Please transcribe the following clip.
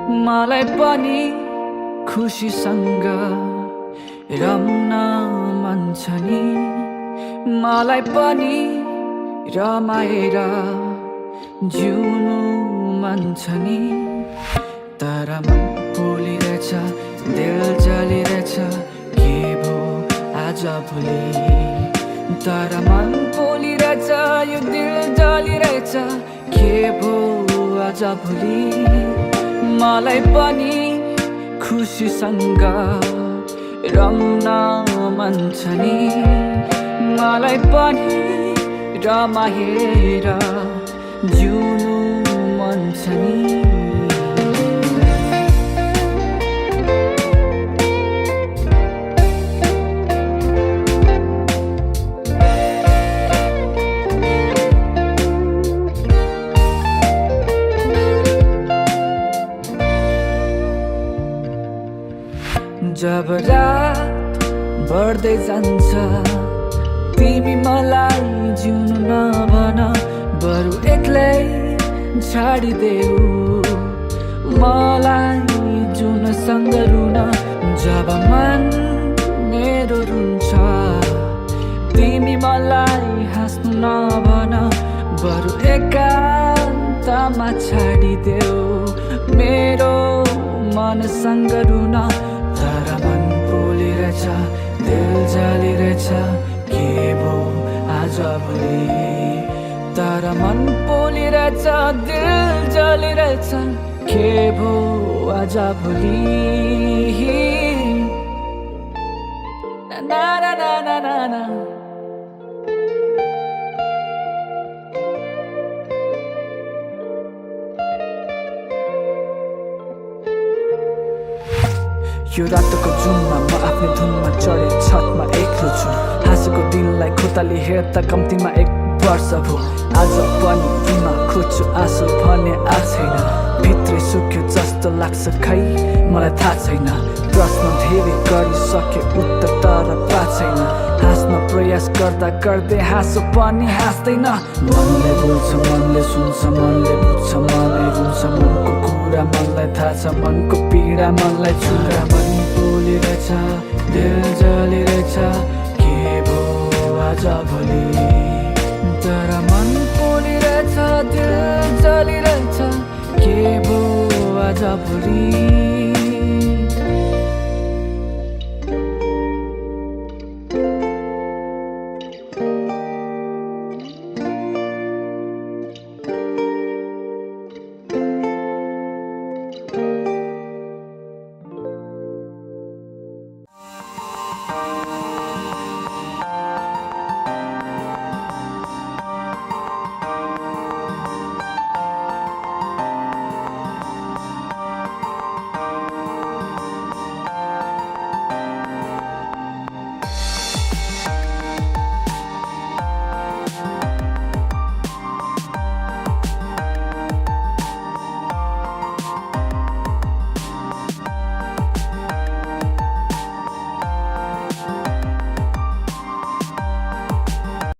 मलाई पनि खुसीसँग रम्न मन छ नि, मलाई पनि रमाएर जिउनु मन छ नि। तर मन पोलिरहेछ, दिल जलिरहेछ, के भो आज भोलि। तर मन पोलिरहेछ, यो दिल जलिरहेछ, के भो आज भोलि। मलाई पनि खुसीसँग रम्न मन छ नि, मलाई पनि रमाएर जिउनु मन छ नि। जब रात बढ्दै जान्छ, तिमी मलाई जिउनु नभन, बरु एक्लै छाडिदेऊ मलाई जुनसँग रुन। जब मन मेरो रुन्छ, तिमी मलाई हाँस्नु नभन, बरु एकान्तमा छाडिदेऊ मेरो मनसँग रुन। तर मन पोलिरहेछ, दिल जलिरहेछ, के भो आज भोलि। तर मन पोलिरहेछ, दिल जलिरहेछ, के भो आज भोलि। ना ना ना ना ना ना। यो रातको जुनमा म आफ्नै धुनमा चढे छतमा एक्लो छु। हाँसेको दिनलाई खोताले हेर्दा कम्तीमा 1 वर्ष भो। आज पनि तिमा खोज्छु आँसु भने आएको छैन, भित्रै सुक्यो जस्तो लाग्छ खै मलाई थाहा छैन। प्रश्न धेरै गरिसके उत्तर तर पाएको छैन, हाँस्न प्रयास गर्दा गर्दै हाँसो पनि हाँस्दैन। मनले बोल्छ, मनले सुन्छ, मनले बुझ्छ, मनै रुन्छ, मनको कुरा मनलाई थाहा छ, मनको पीडा मनलाई छुरा। मन पोलिरहेछ, दिल जलिरहेछ, के भो आज भोलि। तर मन पोलिरहेछ, दिल जलिरहेछ, के भो आज भोलि।